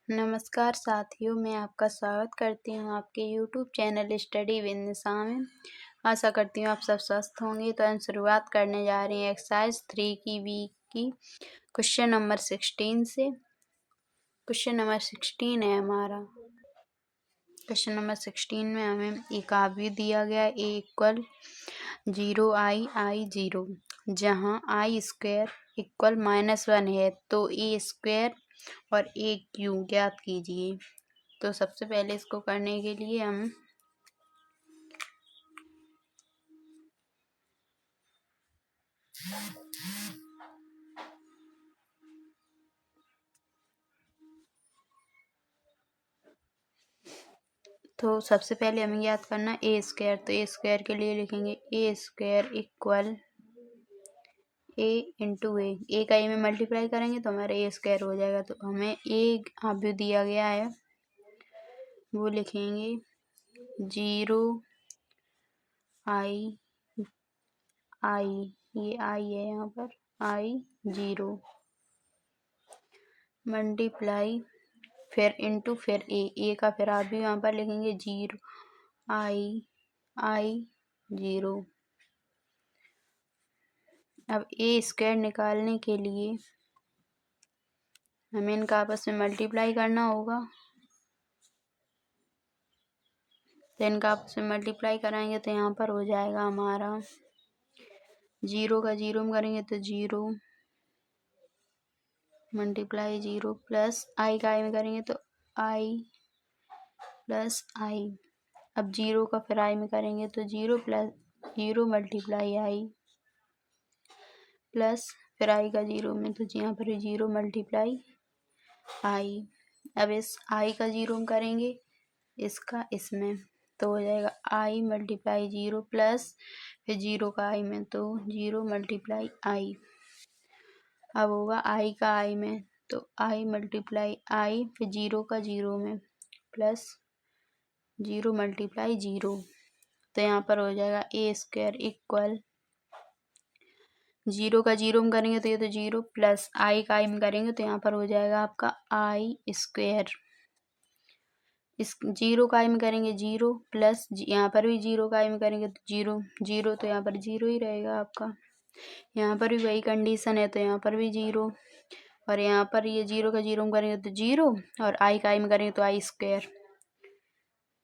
नमस्कार साथियों, मैं आपका स्वागत करती हूँ आपके यूट्यूब चैनल स्टडी विद निशा में। आशा करती हूँ आप सब स्वस्थ होंगे। तो हम शुरुआत करने जा रहे हैं एक्सरसाइज 3 की बी की क्वेश्चन नंबर 16 से। क्वेश्चन नंबर 16 है हमारा। क्वेश्चन नंबर 16 में हमें एक आव्यूह दिया गया है ए इक्वल 0 जहाँ आई स्क्वायर इक्वल -1 है तो ए स्क्वायर और ए क्यू ज्ञात कीजिए। तो सबसे पहले इसको करने के लिए हम सबसे पहले हमें याद करना ए स्क्वायर। तो ए स्क्वायर के लिए लिखेंगे ए स्क्वायर इक्वल ए इंटू ए का ए में मल्टीप्लाई करेंगे तो हमारा ए स्क्वायर हो जाएगा। तो हमें ए आव्यूह दिया गया है, वो लिखेंगे 0 आई ये आई है यहाँ पर आई 0 मल्टीप्लाई फिर इंटू फिर ए का फिर आप भी यहाँ पर लिखेंगे 0 आई 0। अब ए स्क्वायर निकालने के लिए हमें इनका आपस में मल्टीप्लाई करना होगा। तो इनका आपस में मल्टीप्लाई कराएंगे तो यहाँ पर हो जाएगा हमारा 0 का 0 में करेंगे तो 0 मल्टीप्लाई 0 प्लस आई का आई में करेंगे तो आई प्लस आई। अब 0 का फिर आई में करेंगे तो 0 प्लस 0 मल्टीप्लाई आई प्लस फिर आई का 0 में तो यहाँ पर 0 मल्टीप्लाई आई। अब इस आई का 0 में करेंगे इसका इसमें तो हो जाएगा आई मल्टीप्लाई 0 प्लस फिर 0 का आई में तो 0 मल्टीप्लाई आई। अब होगा आई का आई में तो आई मल्टीप्लाई आई फिर 0 का 0 में प्लस 0 मल्टीप्लाई 0। तो यहाँ पर हो जाएगा ए स्क्वायर इक्वल 0 का 0 में करेंगे तो ये तो 0 प्लस आई का आई में करेंगे तो यहाँ पर हो जाएगा आपका आई स्क्वायर। इस 0 का आई में करेंगे 0 प्लस यहाँ पर भी 0 का आई में करेंगे तो 0 तो यहाँ पर 0 ही रहेगा आपका। यहाँ पर भी वही कंडीशन है तो यहाँ पर भी 0 और यहाँ पर ये 0 का 0 में करेंगे तो 0 और आई का आई में करेंगे तो आई स्क्वायर।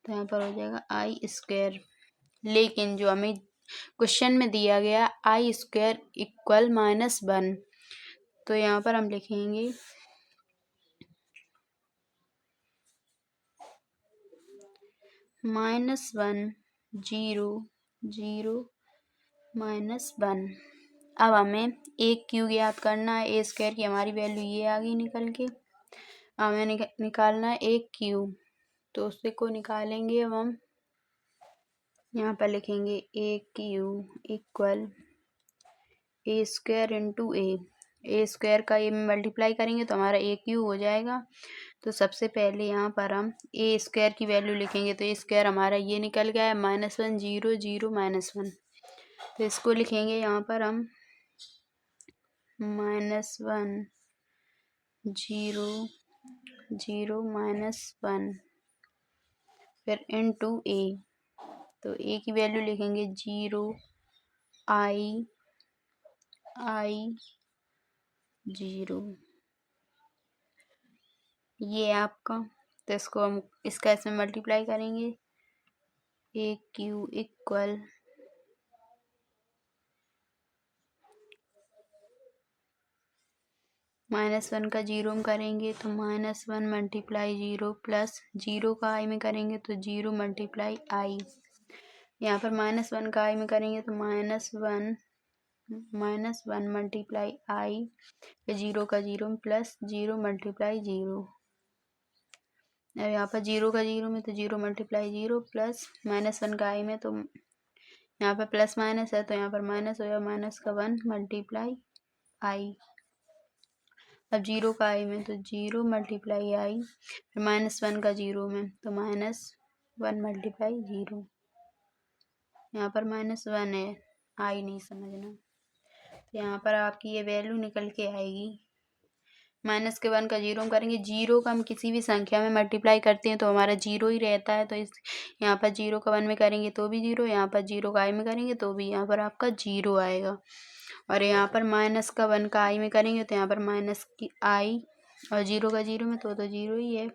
तो यहाँ पर हो जाएगा आई स्क्वायर। लेकिन जो हमें क्वेश्चन में दिया गया आई स्क्वायर इक्वल -1 तो यहाँ पर हम लिखेंगे -1 0 -1। अब हमें एक क्यू याद करना है। ए स्क्वायर की हमारी वैल्यू ये आ गई निकल के। हमें निकालना है एक क्यू तो उससे को निकालेंगे। अब हम यहाँ पर लिखेंगे ए क्यू इक्वल ए स्क्वायर इंटू ए स्क्वायर का ए में मल्टीप्लाई करेंगे तो हमारा ए क्यू हो जाएगा। तो सबसे पहले यहाँ पर हम ए स्क्वायर की वैल्यू लिखेंगे तो ए स्क्वायर हमारा ये निकल गया है -1 0 0 -1। तो इसको लिखेंगे यहाँ पर हम -1 0 0 -1 फिर इंटू ए। तो ए की वैल्यू लिखेंगे 0 आई 0 ये आपका। तो इसको हम इसका इसमें मल्टीप्लाई करेंगे ए क्यू इक्वल -1 का 0 में करेंगे तो -1 मल्टीप्लाई 0 प्लस 0 का आई में करेंगे तो 0 मल्टीप्लाई आई। यहाँ पर -1 का आई में करेंगे तो -1 मल्टीप्लाई आई फिर 0 का 0 में प्लस 0 मल्टीप्लाई 0। अब यहाँ पर 0 का 0 में तो 0 मल्टीप्लाई 0 प्लस -1 का आई में तो यहाँ पर प्लस माइनस है तो यहाँ पर माइनस हो जाएगा -1 मल्टीप्लाई आई। अब 0 का आई में तो 0 मल्टीप्लाई आई फिर -1 का 0 में तो -1 मल्टीप्लाई 0। यहाँ पर -1 है, आई नहीं समझना। तो यहाँ पर आपकी ये वैल्यू निकल के आएगी माइनस के 1 का 0 हम करेंगे। 0 का हम किसी भी संख्या में मल्टीप्लाई करते हैं तो हमारा 0 ही रहता है, तो इस यहाँ पर 0 का 1 में करेंगे तो भी 0, यहाँ पर 0 का i में करेंगे तो भी यहाँ पर आपका 0 आएगा। और यहाँ पर माइनस का 1 का i में करेंगे तो यहाँ पर माइनस की i, और 0 का 0 में तो 0 ही है।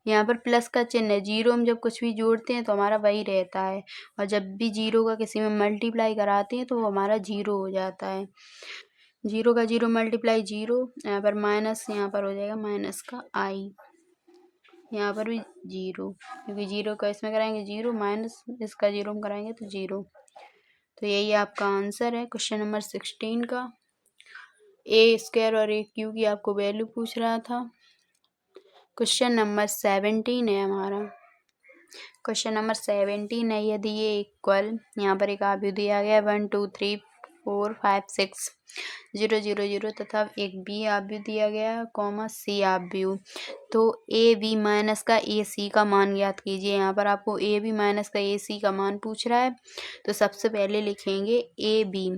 यहाँ पर प्लस का चिन्ह है, 0 हम जब कुछ भी जोड़ते हैं तो हमारा वही रहता है, और जब भी 0 का किसी में मल्टीप्लाई कराते हैं तो वो हमारा 0 हो जाता है। 0 का 0 मल्टीप्लाई 0, यहाँ पर माइनस, यहाँ पर हो जाएगा माइनस का i, यहाँ पर भी 0, क्योंकि 0 का इसमें कराएंगे 0, माइनस इसका 0 हम कराएंगे तो 0। तो यही आपका आंसर है क्वेश्चन नंबर 16 का। ए स्क्वायर और ए क्यू की आपको वैल्यू पूछ रहा था। क्वेश्चन नंबर 17 है हमारा। क्वेश्चन नंबर 17 है, यदि ये इक्वल, यहाँ पर एक आव्यूह दिया गया है 1 2 3 4 5 6 0 0 0 तथा एक बी आव्यूह दिया गया है कॉमा सी आव्यूह, तो ए बी माइनस का ए सी का मान ज्ञात कीजिए। यहाँ पर आपको ए बी माइनस का ए सी का मान पूछ रहा है, तो सबसे पहले लिखेंगे ए बी।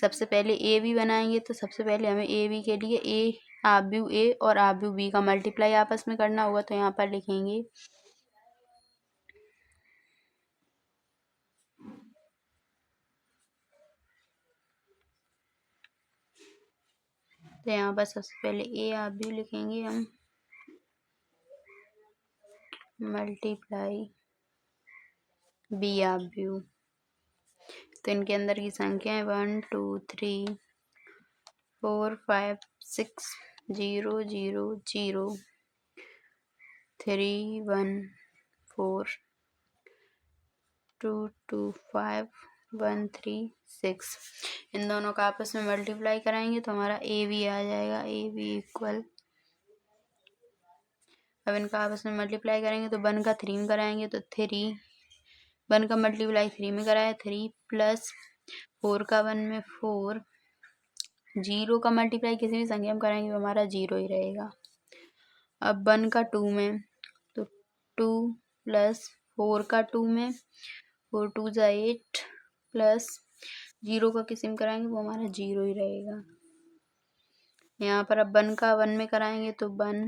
सबसे पहले ए बी बनाएंगे तो सबसे पहले हमें ए बी के लिए ए आव्यूह ए और आव्यूह बी का मल्टीप्लाई आपस में करना होगा, तो यहाँ पर लिखेंगे तो यहाँ पर सबसे पहले ए आव्यूह लिखेंगे हम, मल्टीप्लाई बी आव्यूह। तो इनके अंदर की संख्या है 1 2 3 4 5 6 0 0 0 3 1 4 2 2 5 1 3 6। इन दोनों का आपस में मल्टीप्लाई कराएंगे तो हमारा ए बी आ जाएगा, ए बी इक्वल, अब इनका आपस में मल्टीप्लाई करेंगे तो 1 का 3 में कराएंगे तो 3, 1 का मल्टीप्लाई 3 में कराया 3 प्लस 4 का 1 में 4, 0 का मल्टीप्लाई किसी भी संख्या में कराएंगे तो हमारा 0 ही रहेगा। अब 1 का 2 में तो 2 प्लस 4 का 2 में 4 2 जा 8 प्लस 0 का किसी में कराएंगे वो हमारा 0 ही रहेगा। यहाँ पर अब 1 का 1 में कराएंगे तो 1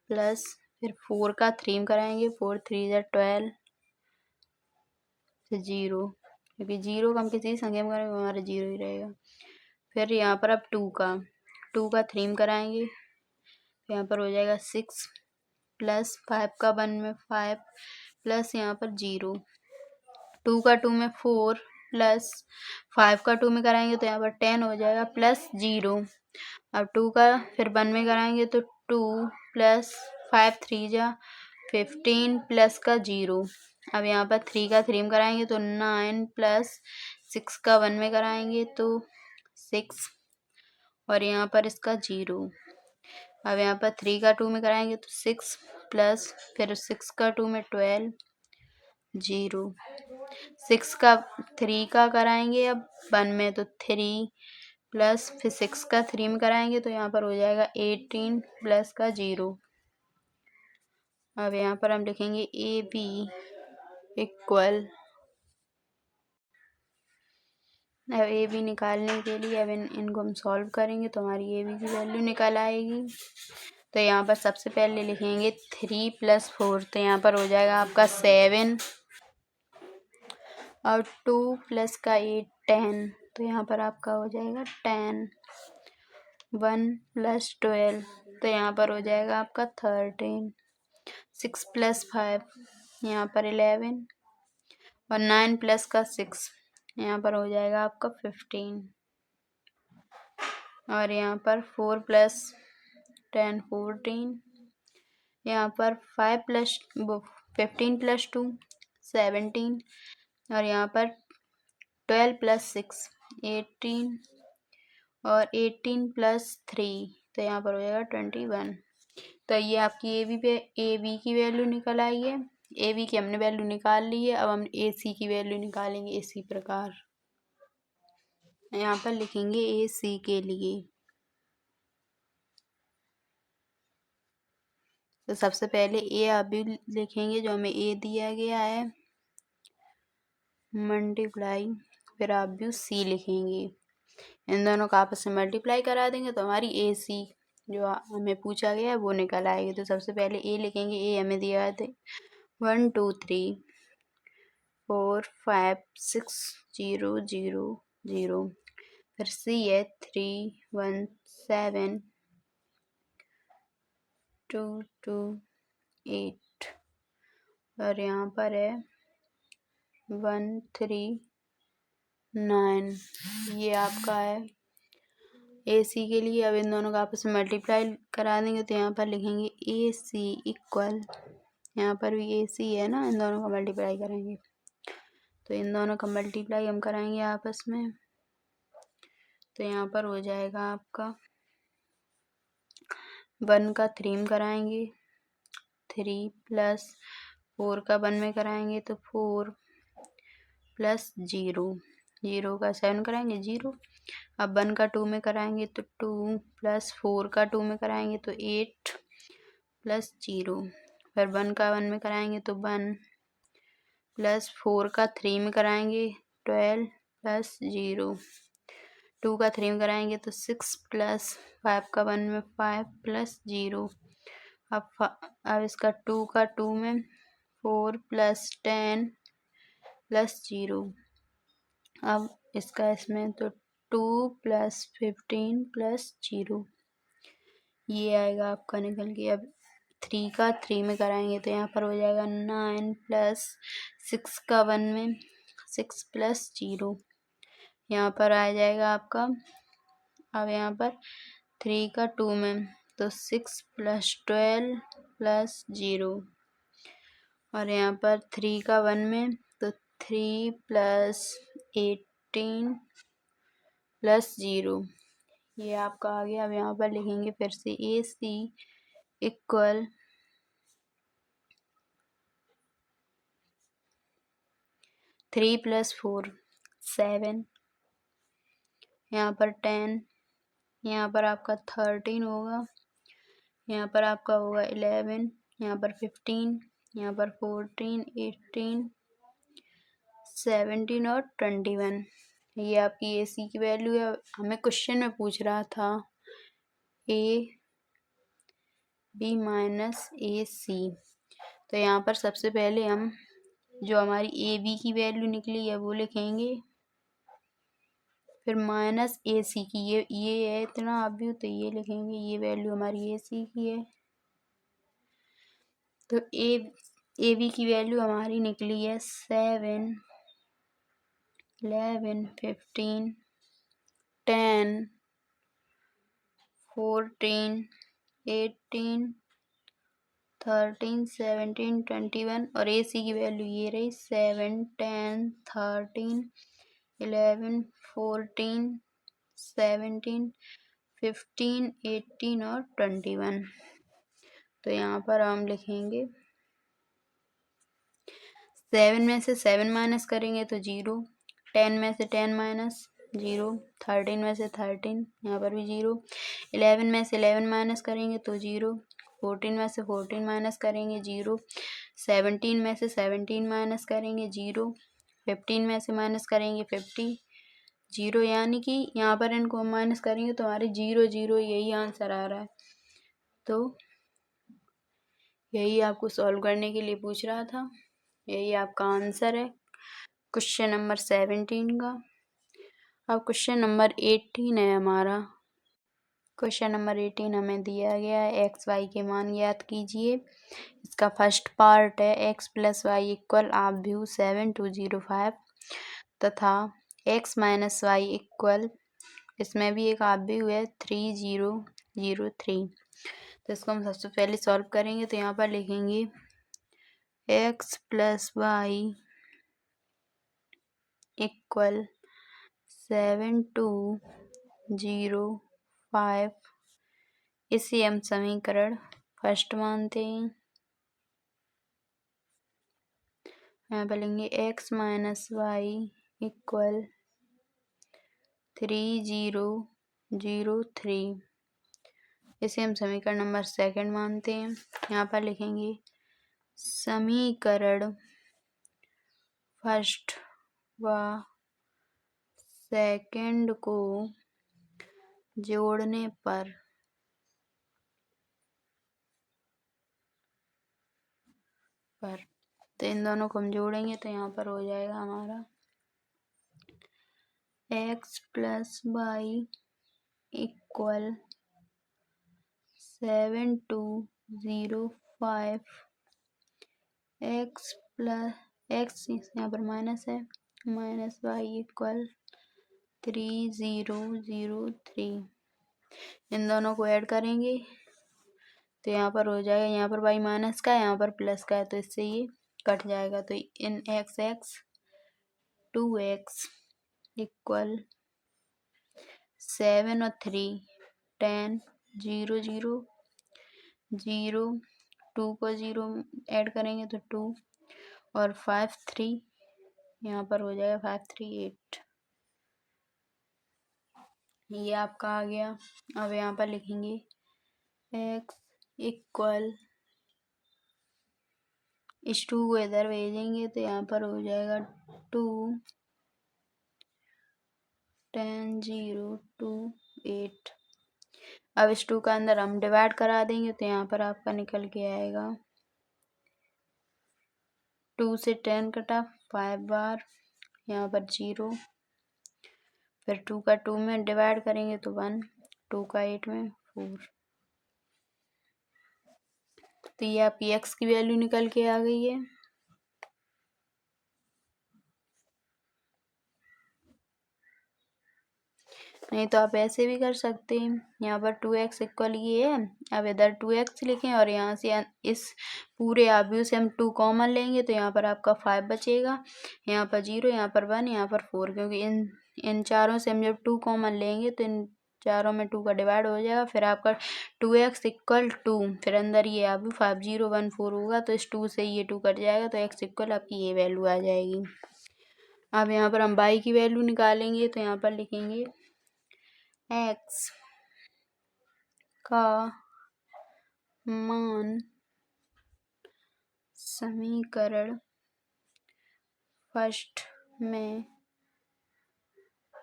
प्लस फिर 4 का 3 में कराएंगे 4 3 जा 12 फिर 0, क्योंकि 0 का हम किसी भी संख्या में करेंगे वो हमारा 0 ही रहेगा। फिर यहाँ पर अब 2 का 3 में कराएंगे तो यहाँ पर हो जाएगा 6 प्लस 5 का 1 में 5 प्लस यहाँ पर 0, 2 का 2 में 4 प्लस 5 का 2 में कराएंगे तो यहाँ पर 10 हो जाएगा प्लस 0। अब 2 का फिर 1 में कराएंगे तो 2 प्लस 5 3 जा 15 प्लस का 0। अब यहाँ पर 3 का 3 में कराएंगे तो 9 प्लस 6 का 1 में कराएंगे तो 6, और यहाँ पर इसका 0। अब यहाँ पर 3 का 2 में कराएंगे तो 6 प्लस फिर 6 का 2 में 12 0, 6 का 3 का कराएंगे अब 1 में तो 3 प्लस फिर 6 का 3 में कराएंगे तो यहाँ पर हो जाएगा 18 प्लस का 0। अब यहाँ पर हम लिखेंगे ए बी इक्वल, अब ए बी निकालने के लिए अब इनको हम सॉल्व करेंगे तो हमारी ए बी की वैल्यू निकल आएगी। तो यहाँ पर सबसे पहले लिखेंगे 3 प्लस 4, तो यहाँ पर हो जाएगा आपका 7 और 2 प्लस का 8 10, तो यहाँ पर आपका हो जाएगा 10, 1 प्लस 12 तो यहाँ पर हो जाएगा आपका 13, 6 प्लस 5 यहाँ पर 11 और 9 प्लस का 6 यहाँ पर हो जाएगा आपका 15, और यहाँ पर 4 प्लस 10 14, यहाँ पर 5 प्लस 15 प्लस 2 17, और यहाँ पर 12 प्लस 6 18 और 18 प्लस 3 तो यहाँ पर हो जाएगा 21। तो ये आपकी ए बी की वैल्यू निकल आई है। ए बी की हमने वैल्यू निकाल ली है। अब हम ए सी की वैल्यू निकालेंगे इसी प्रकार। यहाँ पर लिखेंगे ए सी के लिए, तो सबसे पहले ए अभी लिखेंगे जो हमें ए दिया गया है, मल्टीप्लाई फिर आप भी सी लिखेंगे। इन दोनों का आपस में मल्टीप्लाई करा देंगे तो हमारी ए सी जो हमें पूछा गया है वो निकल आएगी। तो सबसे पहले ए लिखेंगे। ए हमें दिया है 1 2 3 4 5 6 0 0 0। फिर सी है 3 1 7 2 2 8 और यहाँ पर है 1 3 9। ये आपका है ए सी के लिए। अब इन दोनों का आपस में मल्टीप्लाई करा देंगे तो यहाँ पर लिखेंगे ए सी इक्वल, यहाँ पर भी ए सी है ना, इन दोनों का मल्टीप्लाई करेंगे तो इन दोनों का मल्टीप्लाई हम कराएंगे आपस में। तो यहाँ पर हो जाएगा आपका 1 का 3 में कराएंगे 3 प्लस 4 का 1 में कराएंगे तो 4 प्लस 0 0 का 7 कराएंगे 0। अब 1 का 2 में कराएंगे तो 2 प्लस 4 का 2 में कराएंगे तो 8 प्लस 0। फिर 1 का 1 में कराएंगे तो 1 प्लस 4 का 3 में कराएंगे 12 प्लस 0। 2 का 3 में कराएंगे तो 6 प्लस 5 का 1 में 5 प्लस 0। अब इसका 2 का 2 में 4 प्लस 10 प्लस 0। अब इसका इसमें तो 2 प्लस 15 प्लस 0। ये आएगा आपका निकल के। अब 3 का 3 में कराएंगे तो यहाँ पर हो जाएगा 9 प्लस 6 का 1 में 6 प्लस 0। यहाँ पर आ जाएगा आपका। अब यहाँ पर 3 का 2 में तो 6 प्लस 12 प्लस 0 और यहाँ पर 3 का 1 में तो 3 प्लस 18 प्लस 0। ये आपका आ गया। अब यहाँ पर लिखेंगे फिर से ए सी इक्वल 3 प्लस 4 7, यहाँ पर 10, यहाँ पर आपका 13 होगा, यहाँ पर आपका होगा 11, यहाँ पर 15, यहाँ पर 14 18 17 और 21। ये आपकी ए सी की वैल्यू है। हमें क्वेश्चन में पूछ रहा था ए बी माइनस ए सी। तो यहाँ पर सबसे पहले हम जो हमारी ए बी की वैल्यू निकली है वो लिखेंगे, फिर माइनस ए सी की ये है इतना आप भी तो ये लिखेंगे। ये वैल्यू हमारी ए सी की है। तो ए बी की वैल्यू हमारी निकली है 7 11 15 10 14 18 13 17 21 और ए सी की वैल्यू ये रही 7 10 13 11 14 17 15 18 और 21। तो यहाँ पर हम लिखेंगे 7 में से 7 माइनस करेंगे तो 0, 10 में से 10 माइनस 0, 13 में से 13, यहाँ पर भी 0, 11 में से 11 माइनस करेंगे तो 0, 14 में से 14 माइनस करेंगे 0, 17 में से 17 माइनस करेंगे 0, 15 में से माइनस करेंगे 50, 0। यानी कि यहाँ पर इनको माइनस करेंगे तो हमारे 0 0 यही आंसर आ रहा है। तो यही आपको सॉल्व करने के लिए पूछ रहा था। यही आपका आंसर है क्वेश्चन नंबर 17 का। अब क्वेश्चन नंबर 18 है हमारा। क्वेश्चन नंबर 18 हमें दिया गया है एक्स वाई के मान ज्ञात कीजिए। इसका फर्स्ट पार्ट है एक्स प्लस वाई इक्वल आप व्यू 7205 तथा एक्स माइनस वाई इक्वल, इसमें भी एक आप व्यू है 3003। तो इसको हम सबसे पहले सॉल्व करेंगे तो यहाँ पर लिखेंगे एक्स प्लस वाई इक्वल 7205। इसे हम समीकरण फर्स्ट मानते हैं। यहाँ पर लेंगे एक्स माइनस वाई इक्वल 3003। इसे हम समीकरण नंबर सेकंड मानते हैं। यहाँ पर लिखेंगे समीकरण फर्स्ट व सेकंड को जोड़ने पर तो इन दोनों को हम जोड़ेंगे तो यहाँ पर हो जाएगा हमारा x plus y equal 7205 x plus x यहाँ पर माइनस है माइनस वाई इक्वल 3003। इन दोनों को ऐड करेंगे तो यहाँ पर हो जाएगा, यहाँ पर वाई माइनस का है यहाँ पर प्लस का है तो इससे ये कट जाएगा। तो इन एक्स एक्स 2x इक्वल 7 और 3 10 0 0 0 2 को 0 ऐड करेंगे तो 2 और 5 3 यहाँ पर हो जाएगा 5 3 8। ये आपका आ गया। अब यहाँ पर लिखेंगे x इक्वल इस 2 को इधर भेजेंगे तो यहाँ पर हो जाएगा 2 10 0 2 8। अब इस 2 का अंदर हम डिवाइड करा देंगे तो यहाँ पर आपका निकल के आएगा 2 से 10 कटा 5 बार यहाँ पर 0 फिर 2 का 2 में डिवाइड करेंगे तो 1 2 का 8 में 4। तो ये आपकी x की वैल्यू निकल के आ गई है। नहीं तो आप ऐसे भी कर सकते हैं, यहाँ पर 2x इक्वल ये है, अब इधर 2x लिखें और यहाँ से इस पूरे आव्यूह से हम 2 कॉमन लेंगे तो यहाँ पर आपका 5 बचेगा, यहाँ पर 0 यहाँ पर 1 यहाँ पर 4, क्योंकि इन चारों से हम जब 2 कॉमन लेंगे तो इन चारों में 2 का डिवाइड हो जाएगा। फिर आपका 2x इक्वल 2, फिर अंदर ये आव्यूह 5 0 1 4 होगा तो इस 2 से ये 2 कट जाएगा तो x इक्वल आपकी ये वैल्यू आ जाएगी। अब यहाँ पर हम y की वैल्यू निकालेंगे तो यहाँ पर लिखेंगे x का मान समीकरण फर्स्ट में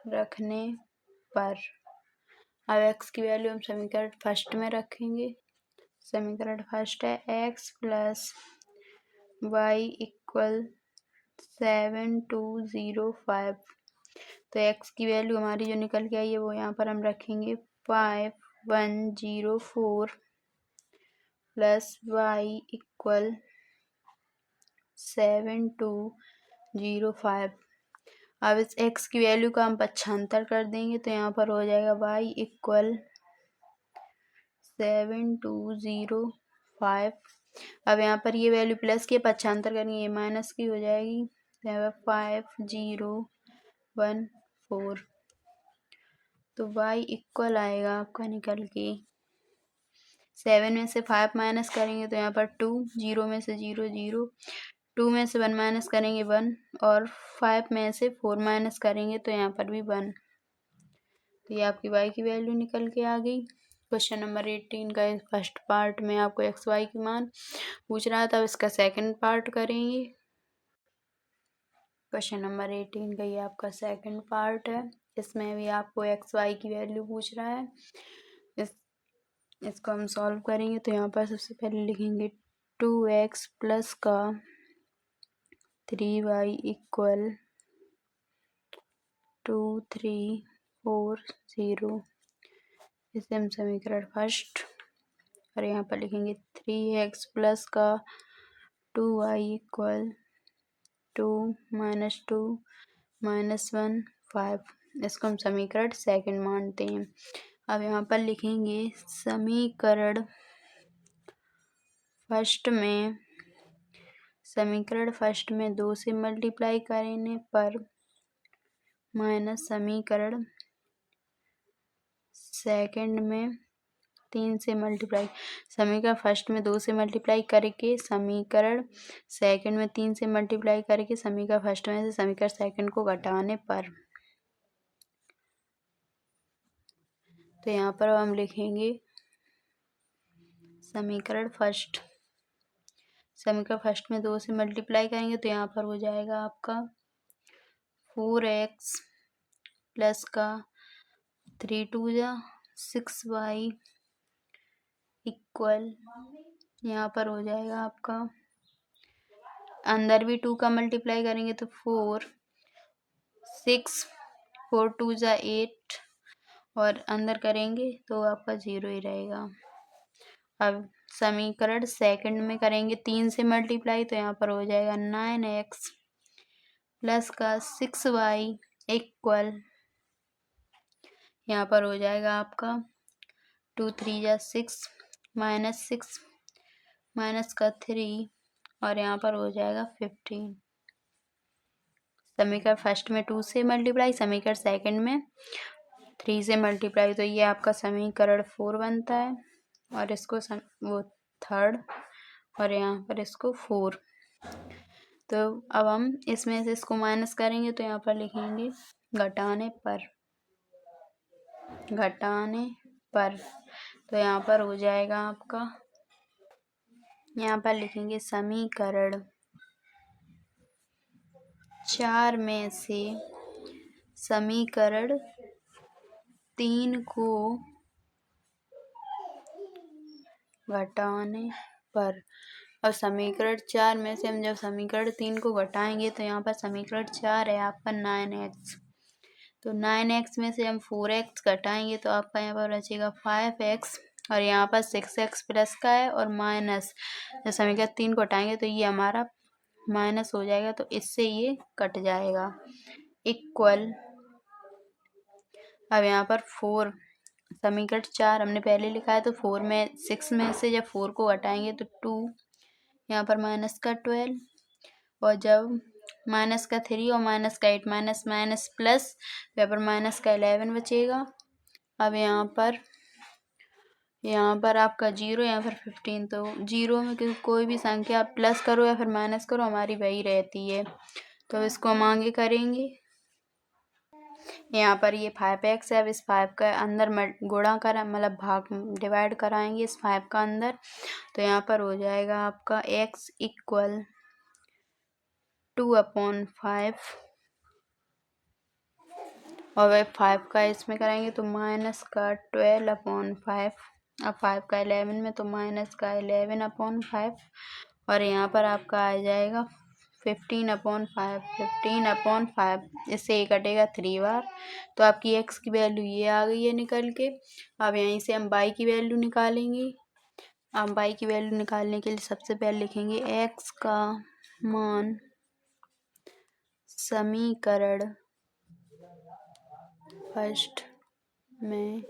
रखने पर, अब x की वैल्यू हम समीकरण फर्स्ट में रखेंगे। समीकरण फर्स्ट है x प्लस वाई इक्वल 7205। तो x की वैल्यू हमारी जो निकल के आई है वो यहाँ पर हम रखेंगे 5104 प्लस वाई इक्वल 7205। अब इस x की वैल्यू का हम पक्षांतर कर देंगे तो यहाँ पर हो जाएगा y इक्वल 7205। अब यहाँ पर ये वैल्यू प्लस के पक्षांतर करेंगे ये माइनस की हो जाएगी तो यहाँ पर 5014। तो y इक्वल आएगा आपका निकल के 7 में से 5 माइनस करेंगे तो यहाँ पर 2 0 में से 0 0 2 में से 1 माइनस करेंगे 1 और 5 में से 4 माइनस करेंगे तो यहाँ पर भी 1। तो ये आपकी y की वैल्यू निकल के आ गई। क्वेश्चन नंबर 18 का फर्स्ट पार्ट में आपको x y की मान पूछ रहा था, इसका सेकंड पार्ट करेंगे। क्वेश्चन नंबर 18 का ये आपका सेकंड पार्ट है, इसमें भी आपको x y की वैल्यू पूछ रहा है। इसको हम सॉल्व करेंगे तो यहाँ पर सबसे पहले लिखेंगे 2x प्लस का 3y इक्वल 2340। इसे हम समीकरण फर्स्ट और यहाँ पर लिखेंगे 3x प्लस का 2y इक्वल 2 माइनस 2 माइनस 1 5। इसको हम समीकरण सेकंड मानते हैं। अब यहाँ पर लिखेंगे समीकरण फर्स्ट में 2 से मल्टीप्लाई करने पर माइनस समीकरण सेकंड में 3 से मल्टीप्लाई, समीकरण फर्स्ट में 2 से मल्टीप्लाई करके समीकरण सेकंड में 3 से मल्टीप्लाई करके समीकरण फर्स्ट में से समीकरण सेकंड को घटाने पर। तो यहाँ पर हम लिखेंगे समीकरण फर्स्ट में 2 से मल्टीप्लाई करेंगे तो यहाँ पर हो जाएगा आपका 4x प्लस का 3 2 6y इक्वल, यहाँ पर हो जाएगा आपका, अंदर भी 2 का मल्टीप्लाई करेंगे तो 4 6 4 2 8 और अंदर करेंगे तो आपका 0 ही रहेगा। अब समीकरण सेकंड में करेंगे 3 से मल्टीप्लाई तो यहाँ पर हो जाएगा 9x प्लस का 6y इक्वल, यहाँ पर हो जाएगा आपका 2 3 6 -6 माइनस का 3 और यहाँ पर हो जाएगा 15। समीकरण फर्स्ट में 2 से मल्टीप्लाई, समीकरण सेकंड में 3 से मल्टीप्लाई, तो ये आपका समीकरण 4 बनता है और इसको वो थर्ड और यहाँ पर इसको 4। तो अब हम इसमें से इसको माइनस करेंगे तो यहाँ पर लिखेंगे घटाने पर तो यहाँ पर हो जाएगा आपका, यहाँ पर लिखेंगे समीकरण 4 में से समीकरण 3 को घटाने पर। और समीकरण 4 में से हम जब समीकरण 3 को घटाएंगे तो यहाँ पर समीकरण 4 है आपका 9x, तो 9x में से हम 4x घटाएंगे तो आपका यहाँ पर बचेगा 5x और यहाँ पर 6x प्लस का है और माइनस, जब समीकरण 3 को हटाएंगे तो ये हमारा माइनस हो जाएगा तो इससे ये कट जाएगा इक्वल। अब यहाँ पर 4, समीकरण 4 हमने पहले लिखा है तो 4 में 6 में से जब 4 को हटाएंगे तो 2, यहाँ पर माइनस का 12 और जब माइनस का 3 और माइनस का 8 माइनस माइनस प्लस तो यहाँ पर माइनस का 11 बचेगा। अब यहाँ पर आपका 0, यहाँ पर 15, तो 0 में कोई भी संख्या प्लस करो या फिर माइनस करो हमारी वही रहती है, तो इसको हम आगे करेंगे। यहाँ पर ये 5x है, अब इस 5 का अंदर गुणा करा मतलब भाग डिवाइड कराएंगे इस 5 का अंदर, तो यहाँ पर हो जाएगा आपका x इक्वल 2/5 और वह 5 का इसमें करेंगे तो माइनस का 12/5, अब 5 का 11 में तो माइनस का 11/5 और यहाँ पर आपका आ जाएगा 15/5, इससे ये कटेगा 3 बार, तो आपकी x की वैल्यू ये आ गई है निकल के। अब यहीं से हम y की वैल्यू निकालेंगे। अब y की वैल्यू निकालने के लिए सबसे पहले लिखेंगे x का मान समीकरण फर्स्ट में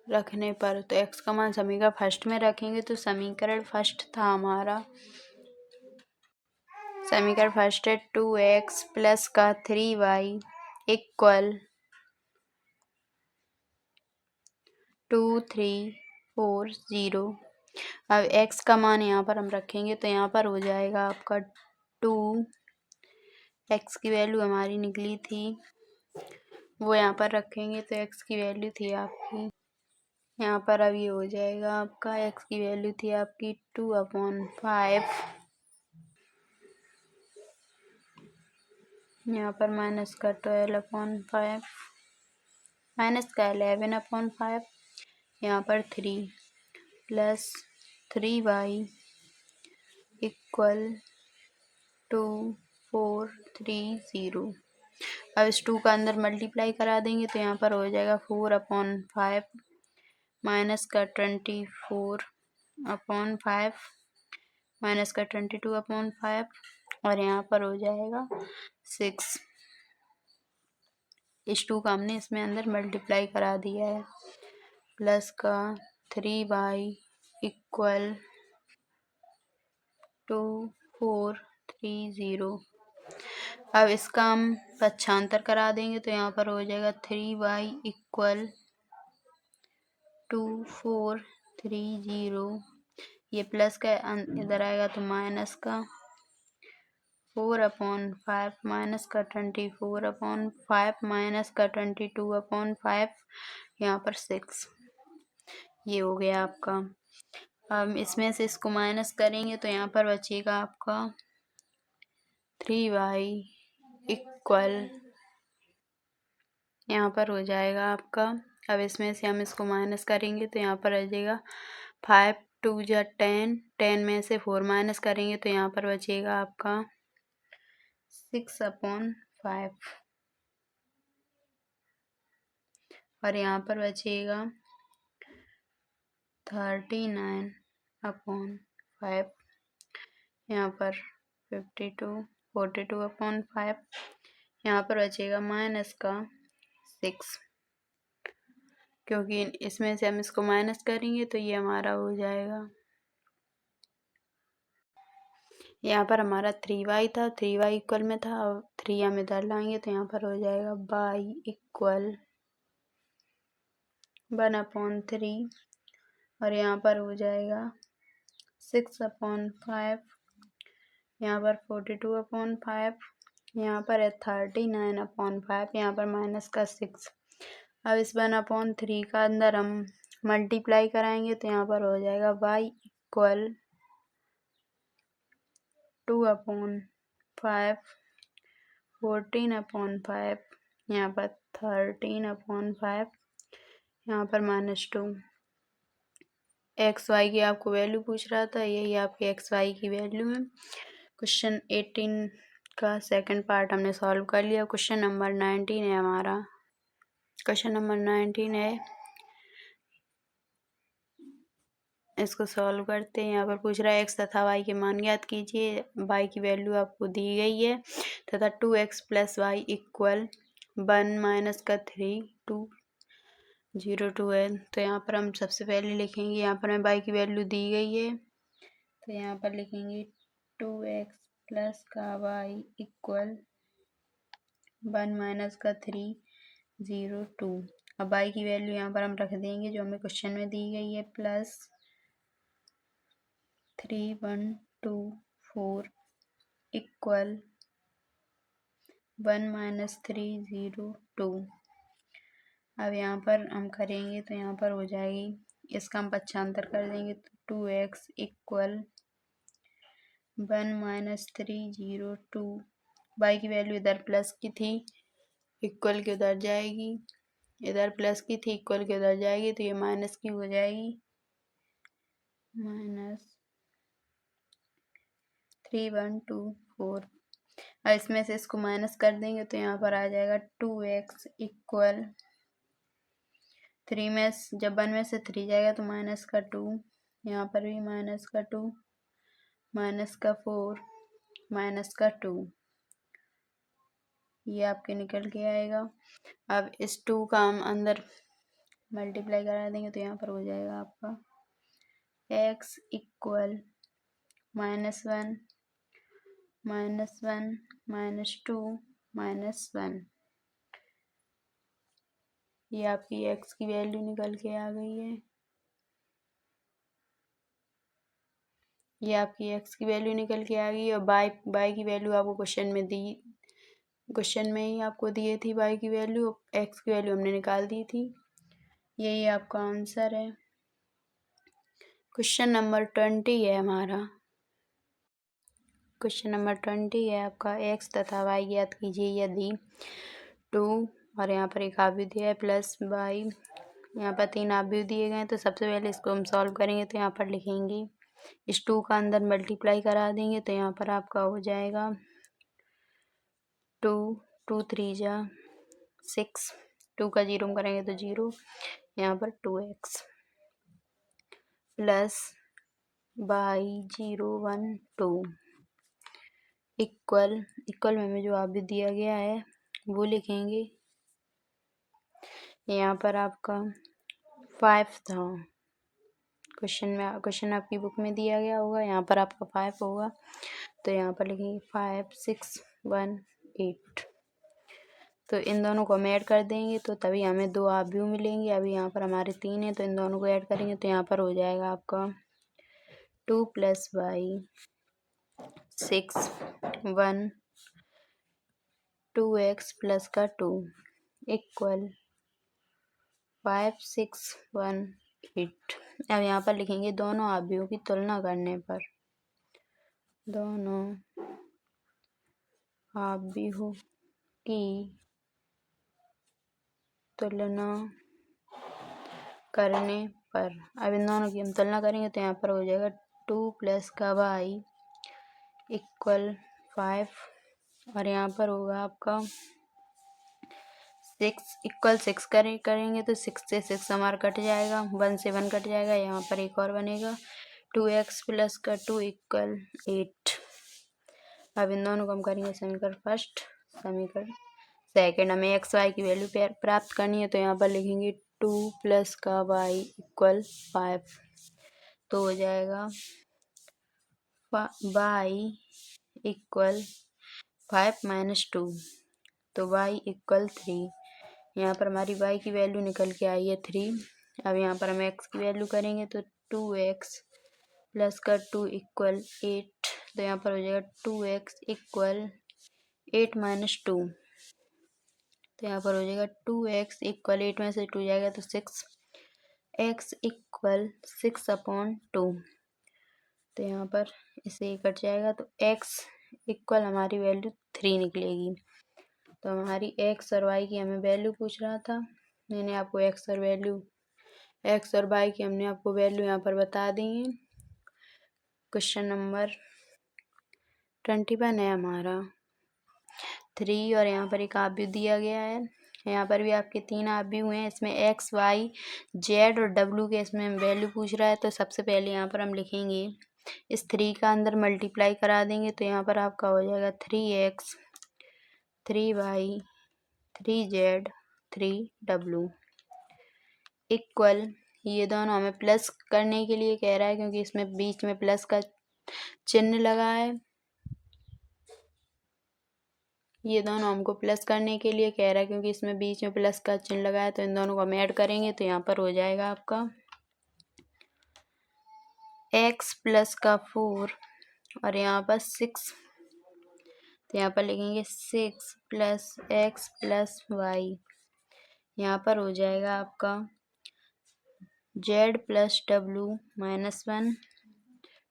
रखने पर, तो x का मान समीकरण फर्स्ट में रखेंगे तो समीकरण फर्स्ट था हमारा, समीकरण फर्स्ट है 2x प्लस का 3y इक्वल 2 3 4 0। अब x का मान यहाँ पर हम रखेंगे तो यहाँ पर हो जाएगा आपका 2, x की वैल्यू हमारी निकली थी वो यहाँ पर रखेंगे तो x की वैल्यू थी आपकी, यहाँ पर अब ये हो जाएगा आपका, x की वैल्यू थी आपकी 2/5, यहाँ पर माइनस का 12/5 माइनस का 11/5, यहाँ पर 3 प्लस 3y इक्वल 2 4 3 0। अब इस 2 का अंदर मल्टीप्लाई करा देंगे तो यहाँ पर हो जाएगा 4/5 माइनस का 24/5 माइनस का 22/5 और यहाँ पर हो जाएगा 6। इस 2 का हमने इसमें अंदर मल्टीप्लाई करा दिया है, प्लस का 3y इक्वल 2 4 3 0। अब इसका हम पक्षांतर करा देंगे तो यहाँ पर हो जाएगा 3y इक्वल 2 4 3 0, ये प्लस का इधर आएगा तो माइनस का 4/5 माइनस का 24/5 माइनस का 22/5, यहाँ पर 6, ये हो गया आपका। अब इसमें से इसको माइनस करेंगे तो यहाँ पर बचेगा आपका 3y इक्वल, यहाँ पर हो जाएगा आपका। अब इसमें से हम इसको माइनस करेंगे तो यहाँ पर आ जाएगा 5 2 जा 10, 10 में से 4 माइनस करेंगे तो यहाँ पर बचेगा आपका 6/5 और यहाँ पर बचेगा 39/5, यहाँ पर 42/5, यहाँ पर बचेगा माइनस का 6, क्योंकि इसमें से हम इसको माइनस करेंगे तो ये हमारा हो जाएगा। यहाँ पर हमारा 3y था, 3y इक्वल में था, अब 3 हम इधर लाएंगे तो यहाँ पर हो जाएगा y इक्वल 1/3 और यहाँ पर हो जाएगा 6/5, यहाँ पर 42/5, यहाँ पर है 39/5, यहाँ पर माइनस का 6। अब इस 1/3 का अंदर हम मल्टीप्लाई कराएंगे तो यहाँ पर हो जाएगा y इक्वल 2/5, 14/5, यहाँ पर 13/5, यहाँ पर -2। XY की आपको वैल्यू पूछ रहा था, यही आपकी XY की वैल्यू है। क्वेश्चन 18 का सेकंड पार्ट हमने सॉल्व कर लिया। क्वेश्चन नंबर 19 है हमारा। क्वेश्चन नंबर 19 है, इसको सॉल्व करते हैं। यहाँ पर पूछ रहा है x तथा y के मान ज्ञात कीजिए। y की वैल्यू आपको दी गई है तथा 2x + y इक्वल 1 माइनस का 3 2 0 2 है। तो यहाँ पर हम सबसे पहले लिखेंगे, यहाँ पर हमें y की वैल्यू दी गई है तो यहाँ पर लिखेंगे 2x + का y इक्वल 1 माइनस का 3 0 2। अब y की वैल्यू यहाँ पर हम रख देंगे जो हमें क्वेश्चन में दी गई है, प्लस 3 1 2 4 इक्वल 1 माइनस 3 0 2। अब यहाँ पर हम करेंगे तो यहाँ पर हो जाएगी, इसका हम पक्षांतर कर देंगे तो 2x इक्वल 1 माइनस 3 0 2। y की वैल्यू इधर प्लस की थी, इक्वल के उधर जाएगी, इधर प्लस की थी, इक्वल के उधर जाएगी तो ये माइनस की हो जाएगी, -3 1 2 4। और इसमें से इसको माइनस कर देंगे तो यहाँ पर आ जाएगा 2x इक्वल 3 में जब 1 में से 3 जाएगा तो माइनस का 2, यहाँ पर भी माइनस का 2, माइनस का 4, माइनस का 2, ये आपके निकल के आएगा। अब इस 2 का हम अंदर मल्टीप्लाई करा देंगे तो यहाँ पर हो जाएगा आपका x इक्वल -1 -1 -2 -1। ये आपकी x की वैल्यू निकल के आ गई है। ये आपकी x की वैल्यू निकल के आ गई और y की वैल्यू आपको क्वेश्चन में ही आपको दिए थी y की वैल्यू, x की वैल्यू हमने निकाल दी थी। यही आपका आंसर है। क्वेश्चन नंबर 20 है हमारा। क्वेश्चन नंबर 20 है आपका, x तथा y ज्ञात कीजिए यदि 2 और यहाँ पर एक आव्यूह दिया है प्लस y, यहाँ पर 3 आव्यूह दिए गए हैं। तो सबसे पहले इसको हम सॉल्व करेंगे तो यहाँ पर लिखेंगे, इस 2 का अंदर मल्टीप्लाई करा देंगे तो यहाँ पर आपका हो जाएगा 2 2 3 जा 6, 2 का 0 में करेंगे तो 0, यहाँ पर 2x प्लस y 0 1 2 इक्वल में हमें जो आव्यूह दिया गया है वो लिखेंगे। यहाँ पर आपका 5 था, क्वेश्चन आपकी बुक में दिया गया होगा, यहाँ पर आपका 5 होगा तो यहाँ पर लिखेंगे 5 6 1 8। तो इन दोनों को हम ऐड कर देंगे तो तभी हमें 2 आव्यूह मिलेंगे। अभी यहाँ पर हमारे 3 है तो इन दोनों को ऐड करेंगे तो यहाँ पर हो जाएगा आपका 2 + y 6 1 2x प्लस का 2 इक्वल 5 6 1 8। अब यहाँ पर लिखेंगे दोनों आव्यूहों की तुलना करने पर, दोनों आव्यूहों की तुलना करने पर, अब इन दोनों की हम तुलना करेंगे तो यहाँ पर हो जाएगा 2 प्लस का y इक्वल 5 और यहाँ पर होगा आपका 6 इक्वल 6 करेंगे तो 6 से 6 हमारा कट जाएगा, 1 से 1 कट जाएगा। यहाँ पर एक और बनेगा 2x प्लस का 2 इक्वल 8। अब इन दोनों को हम करेंगे समीकरण फर्स्ट, समीकरण सेकंड। हमें एक्स वाई की वैल्यू प्राप्त करनी है तो यहाँ पर लिखेंगे 2 प्लस का y इक्वल 5 तो हो जाएगा y इक्वल 5 माइनस 2 तो y इक्वल 3। यहाँ पर हमारी y की वैल्यू निकल के आई है 3। अब यहाँ पर हम x की वैल्यू करेंगे तो 2x प्लस का 2 इक्वल 8 तो यहाँ पर हो जाएगा 2x इक्वल 8 माइनस 2 तो यहाँ पर हो जाएगा 2x इक्वल 8 में से 2 जाएगा तो 6x इक्वल 6/2 तो यहाँ पर इसे ये कट जाएगा तो x इक्वल हमारी वैल्यू 3 निकलेगी। तो हमारी x और y की हमें वैल्यू पूछ रहा था, मैंने आपको x और y की हमने आपको वैल्यू यहाँ पर बता दी है। क्वेश्चन नंबर 21 है हमारा 3 और यहाँ पर एक आप भी दिया गया है। यहाँ पर भी आपके 3 आप भी हुए हैं, इसमें x y z और w के इसमें वैल्यू पूछ रहा है। तो सबसे पहले यहाँ पर हम लिखेंगे इस 3 का अंदर मल्टीप्लाई करा देंगे तो यहाँ पर आपका हो जाएगा 3x 3y 3z 3w equal, ये दोनों हमें प्लस करने के लिए कह रहा है क्योंकि इसमें बीच में प्लस का चिन्ह लगा है। ये दोनों हमको प्लस करने के लिए कह रहा है क्योंकि इसमें बीच में प्लस का चिन्ह लगा है। तो इन दोनों को हम ऐड करेंगे तो यहाँ पर हो जाएगा आपका x प्लस का 4 और यहाँ पर 6 तो यहाँ पर लिखेंगे 6 प्लस x प्लस y। यहाँ पर हो जाएगा आपका z plus w minus 1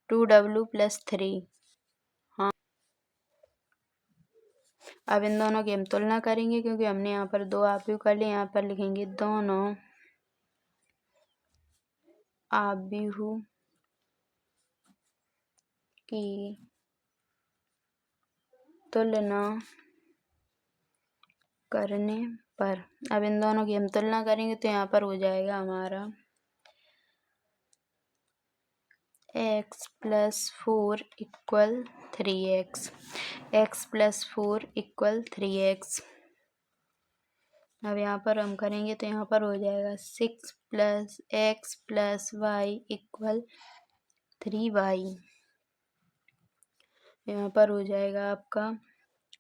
2w plus 3। हाँ, अब इन दोनों की हम तुलना करेंगे क्योंकि हमने यहाँ पर दो आव्यूह कर लिए। यहाँ पर लिखेंगे दोनों आव्यूह की तुलना करने पर, अब इन दोनों की हम तुलना करेंगे तो यहाँ पर हो जाएगा हमारा x plus 4 equal 3x x plus 4 equal 3x। अब यहाँ पर हम करेंगे तो यहाँ पर हो जाएगा 6 plus x plus y equal 3y। यहाँ पर हो जाएगा आपका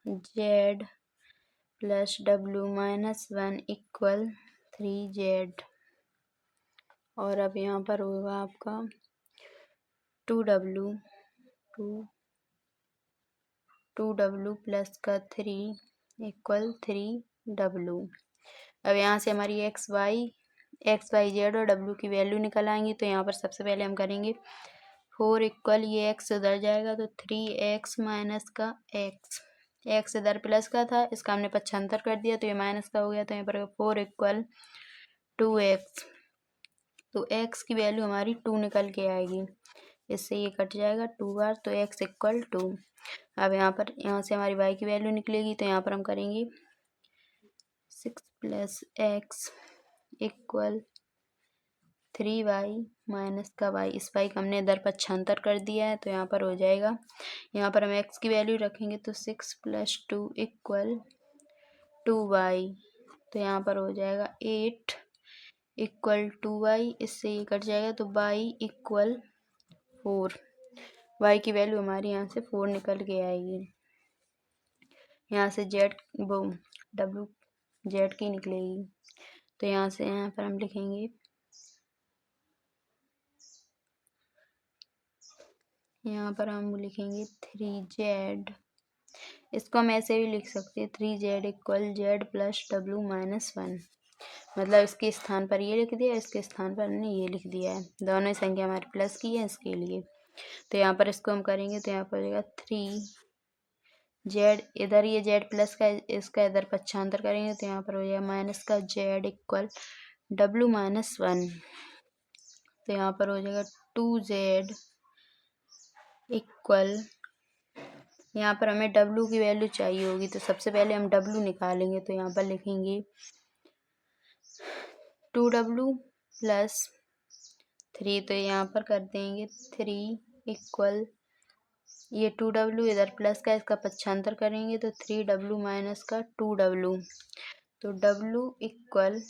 z plus w minus 1 equal 3z और अब यहाँ पर होगा आपका 2w प्लस का 3 इक्वल 3w। अब यहाँ से हमारी x y z और w की वैल्यू निकल आएंगी। तो यहाँ पर सबसे पहले हम करेंगे 4 इक्वल, ये x उधर जाएगा तो 3x माइनस का x इधर प्लस का था, इसका हमने पक्षांतर कर दिया तो ये माइनस का हो गया। तो यहाँ पर 4 इक्वल 2x तो x की वैल्यू हमारी 2 निकल के आएगी, इससे ये कट जाएगा 2 बार तो x इक्वल 2। अब यहाँ से हमारी y की वैल्यू निकलेगी तो यहाँ पर हम करेंगे 6 plus x equal 3y minus का y, इस y का हमने इधर पक्षांतर कर दिया है तो यहाँ पर हो जाएगा, यहाँ पर हम x की वैल्यू रखेंगे तो 6 प्लस 2 इक्वल 2y तो यहाँ पर हो जाएगा 8 इक्वल 2y, इससे ये कट जाएगा तो y इक्वल 4। y की वैल्यू हमारी यहाँ से 4 निकल के आएगी। यहाँ से w z की निकलेगी तो यहाँ से यहाँ पर हम लिखेंगे, यहाँ पर हम लिखेंगे 3z, इसको हम ऐसे भी लिख सकते हैं 3z equal z plus w minus 1, मतलब इसके स्थान पर ये लिख दिया, इसके स्थान पर हमने ये लिख दिया है। दोनों ही संख्या हमारी प्लस की है इसके लिए। तो यहाँ पर इसको हम करेंगे तो यहाँ पर हो जाएगा जेड इधर ये जेड प्लस का इसका इधर पक्षांतर करेंगे तो यहाँ पर हो जाएगा माइनस का Z equal W minus one. तो यहाँ पर हो जाएगा 2z इक्वल, यहाँ पर हमें w की वैल्यू चाहिए होगी तो सबसे पहले हम w निकालेंगे। तो यहाँ पर लिखेंगे 2w प्लस 3, तो यहाँ पर कर देंगे 3 इक्वल ये 2w इधर प्लस का इसका पक्षांतर करेंगे तो 3w माइनस का 2w। तो w इक्वल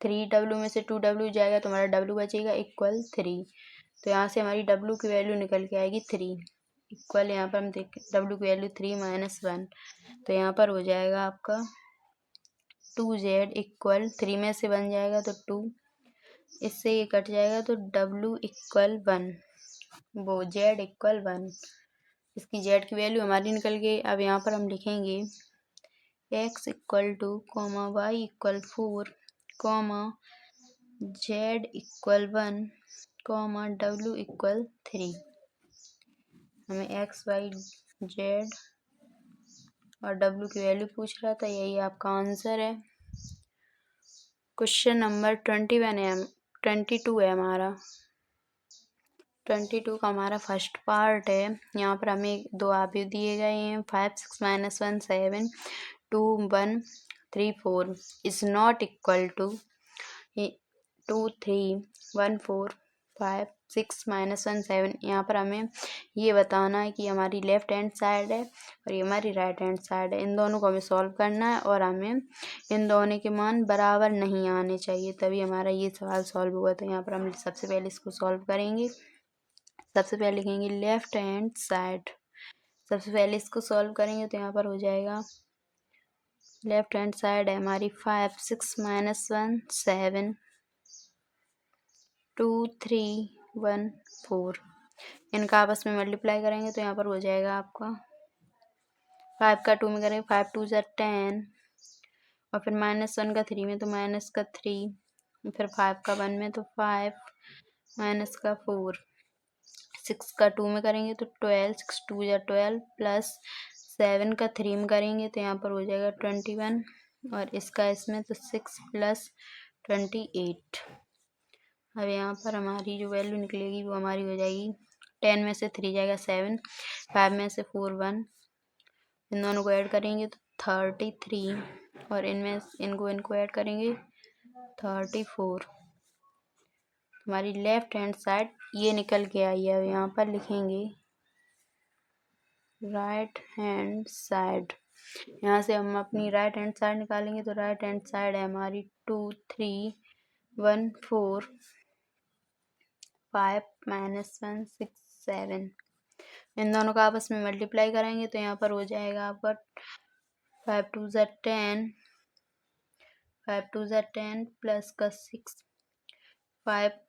3w में से 2w जाएगा तो हमारा w बचेगा इक्वल 3। तो यहाँ से हमारी w की वैल्यू निकल के आएगी 3 इक्वल, यहाँ पर हम देख w की वैल्यू 3 माइनस 1। तो यहाँ पर हो जाएगा आपका 2z इक्वल 3 में से 1 जाएगा तो 2, इससे ये कट जाएगा तो w इक्वल 1, वो z इक्वल 1। इसकी z की वैल्यू हमारी निकल गई। अब यहाँ पर हम लिखेंगे x equal 2 comma y equal 4 comma z equal 1 comma w equal 3। हमें x y z और w की वैल्यू पूछ रहा था, यही आपका आंसर है। क्वेश्चन नंबर 22 है हमारा। 22 का हमारा फर्स्ट पार्ट है। यहाँ पर हमें दो अवयव दिए गए हैं 5 6 minus 1 7 2 1 3 4 is not equal to 2 3 1 4 5 6 minus 1 7। यहाँ पर हमें ये बताना है कि हमारी लेफ्ट हैंड साइड है और ये हमारी राइट हैंड साइड है। इन दोनों को हमें सॉल्व करना है और हमें इन दोनों के मान बराबर नहीं आने चाहिए, तभी हमारा ये सवाल सॉल्व होगा। तो यहाँ पर हम सबसे पहले इसको सॉल्व करेंगे। सबसे पहले लिखेंगे लेफ्ट हैंड साइड। सबसे पहले इसको सॉल्व करेंगे तो यहाँ पर हो जाएगा लेफ्ट हैंड साइड है हमारी 5 6 माइनस 1 7 2 3 1 4। इनका आपस में मल्टीप्लाई करेंगे तो यहाँ पर हो जाएगा आपका 5 का 2 में करेंगे 5 2 ज़ा 10 और फिर माइनस 1 का 3 में तो माइनस का 3, फिर 5 का 1 में तो 5 माइनस का 4। 6 का 2 में करेंगे तो 12 6 2 ज़ा 12 प्लस 7 का 3 में करेंगे तो यहाँ पर हो जाएगा 21 और इसका इसमें तो 6 प्लस 28। अब यहाँ पर हमारी जो वैल्यू निकलेगी वो हमारी हो जाएगी 10 में से 3 जाएगा 7, 5 में से 4 1, इन दोनों को ऐड करेंगे तो 33 और इनको ऐड करेंगे 34। हमारी लेफ्ट हैंड साइड ये निकल के आई है। अब यहाँ पर लिखेंगे राइट हैंड साइड। यहाँ से हम अपनी राइट हैंड साइड निकालेंगे तो राइट हैंड साइड है हमारी 2 3 1 4 5 माइनस 1 6 7। इन दोनों का आपस में मल्टीप्लाई करेंगे तो यहाँ पर हो जाएगा आपका 5 2 ज़ा 10 5 2 ज़ा 10 प्लस का 6 5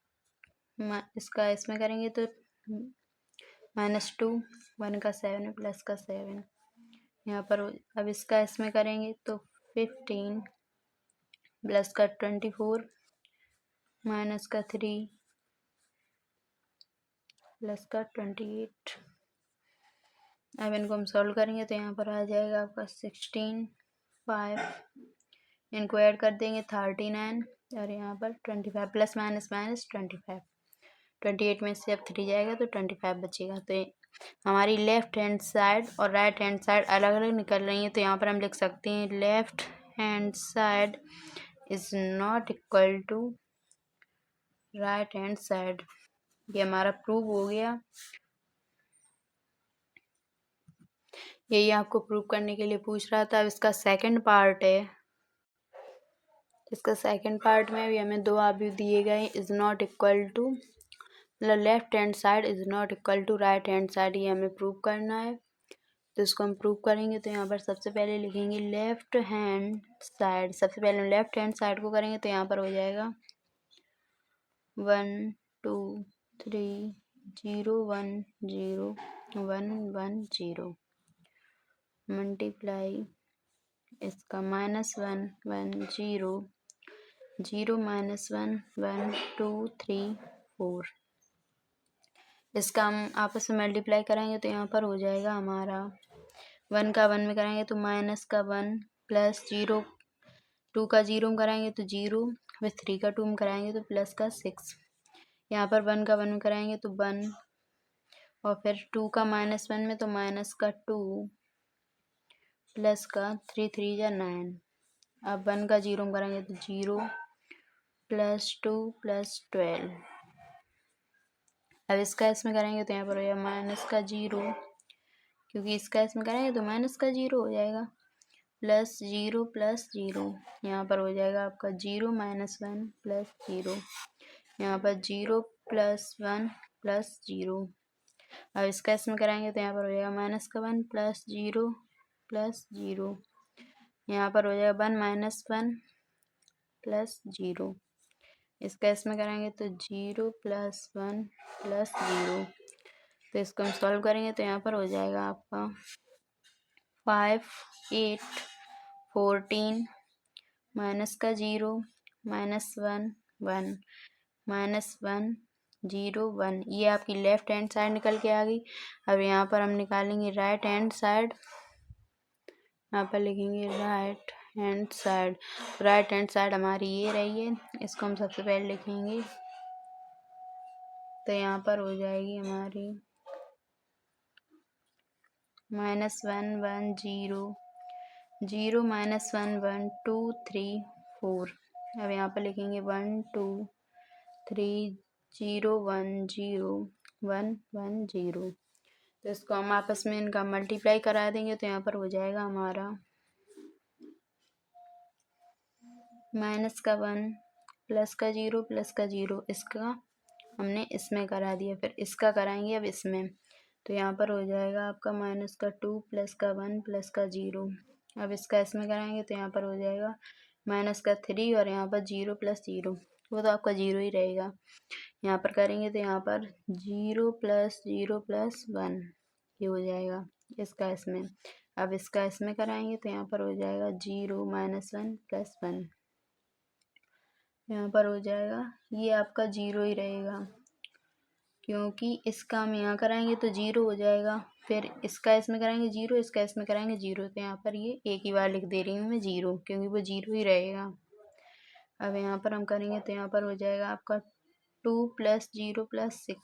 इसका इसमें करेंगे तो -2 1 का 7 प्लस का 7। यहाँ पर अब इसका इसमें करेंगे तो 15 प्लस का 24 माइनस का 3 प्लस का 28। अब इनको हम सॉल्व करेंगे तो यहाँ पर आ जाएगा आपका 16 5, इनको ऐड कर देंगे 39 और यहाँ पर 25 प्लस माइनस माइनस 25। 28 में से अब 3 जाएगा तो 25 बचेगा। तो हमारी लेफ्ट हैंड साइड और राइट हैंड साइड अलग अलग निकल रही हैं। तो यहाँ पर हम लिख सकते हैं left hand side is not equal to right hand side. ये हमारा प्रूव हो गया। यही आपको प्रूव करने के लिए पूछ रहा था। अब इसका सेकंड पार्ट है। इसका सेकंड पार्ट में भी हमें दो अवयव दिए गए इज नॉट इक्वल टू, मतलब left hand side is not equal to right hand side, ये हमें प्रूव करना है। तो इसको हम प्रूव करेंगे तो यहाँ पर सबसे पहले लिखेंगे लेफ्ट हैंड साइड। सबसे पहले हम लेफ्ट हैंड साइड को करेंगे तो यहाँ पर हो जाएगा 1 2 3 0 1 0 1 1 0 मल्टीप्लाई इसका -1 1 0 0 -1 1 2 3 4। इसका हम आपस में मल्टीप्लाई करेंगे तो यहाँ पर हो जाएगा हमारा 1 का 1 में कराएंगे तो माइनस का 1 प्लस 0, 2 का 0 में कराएंगे तो 0, फिर 3 का 2 में कराएंगे तो प्लस का 6। यहाँ पर 1 का 1 में कराएंगे तो 1, और फिर 2 का -1 में तो माइनस का 2 प्लस का 3 3 जा 9। अब 1 का 0 में कराएंगे तो 0 प्लस 2 प्लस 12। अब इसका इसमें करेंगे तो यहाँ पर हो जाएगा माइनस का 0, क्योंकि इसका इसमें करेंगे तो माइनस का 0 हो जाएगा, प्लस 0 प्लस 0। यहाँ पर हो जाएगा आपका 0 माइनस 1 प्लस 0। यहाँ पर 0 प्लस 1 प्लस 0। अब इसका इसमें कराएंगे तो यहाँ पर हो जाएगा माइनस का 1 प्लस 0 प्लस 0। यहाँ पर हो जाएगा 1 माइनस 1 प्लस 0। इसका इसमें कराएंगे तो 0 प्लस 1 प्लस 0। तो इसको हम सॉल्व करेंगे तो यहाँ पर हो जाएगा आपका 5 8 14 माइनस का 0 माइनस 1 1 माइनस 1 0 1। ये आपकी लेफ्ट हैंड साइड निकल के आ गई। अब यहाँ पर हम निकालेंगे राइट हैंड साइड। यहाँ पर लिखेंगे right hand side. Right hand side हमारी ये रही है, इसको हम सबसे पहले लिखेंगे तो यहाँ पर हो जाएगी हमारी -1 1 0 0 -1 1 2 3 4। अब यहाँ पर लिखेंगे 1 2 3 0 1 0 1 1 0। तो इसको हम आपस में इनका मल्टीप्लाई करा देंगे तो यहाँ पर हो जाएगा हमारा माइनस का 1 प्लस का 0 प्लस का 0। इसका हमने इसमें करा दिया, फिर इसका कराएंगे अब इसमें तो यहाँ पर हो जाएगा आपका माइनस का 2 प्लस का 1 प्लस का 0। अब इसका इसमें कराएंगे तो यहाँ पर हो जाएगा माइनस का 3 और यहाँ पर 0 प्लस 0, वो तो आपका 0 ही रहेगा। यहाँ पर करेंगे तो यहाँ पर 0 प्लस 0 प्लस 1 ये हो जाएगा इसका इसमें। अब इसका इसमें कराएंगे तो यहाँ पर हो जाएगा 0 -1 प्लस 1। यहाँ पर हो जाएगा ये आपका 0 ही रहेगा, क्योंकि इसका हम यहाँ कराएंगे तो 0 हो जाएगा, फिर इसका इसमें कराएंगे 0, इसका इसमें कराएंगे 0। तो यहाँ पर ये एक ही बार लिख दे रही हूँ मैं 0, क्योंकि वो 0 ही रहेगा। अब यहाँ पर हम करेंगे तो यहाँ पर हो जाएगा आपका 2 प्लस 0 प्लस 6।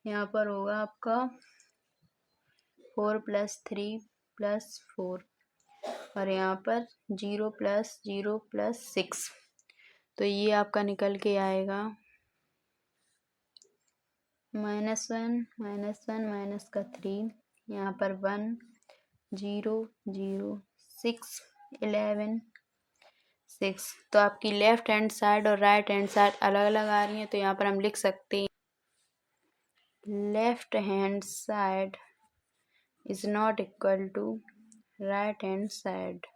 यहाँ पर होगा आपका 4 प्लस 3 प्लस 4, और यहाँ पर 0 प्लस 0 प्लस 6। तो ये आपका निकल के आएगा -1 -1 माइनस का 3, यहाँ पर 1 0 0 6 11 6। तो आपकी लेफ्ट हैंड साइड और राइट हैंड साइड अलग अलग आ रही हैं, तो यहाँ पर हम लिख सकते हैं left hand side is not equal to right hand side.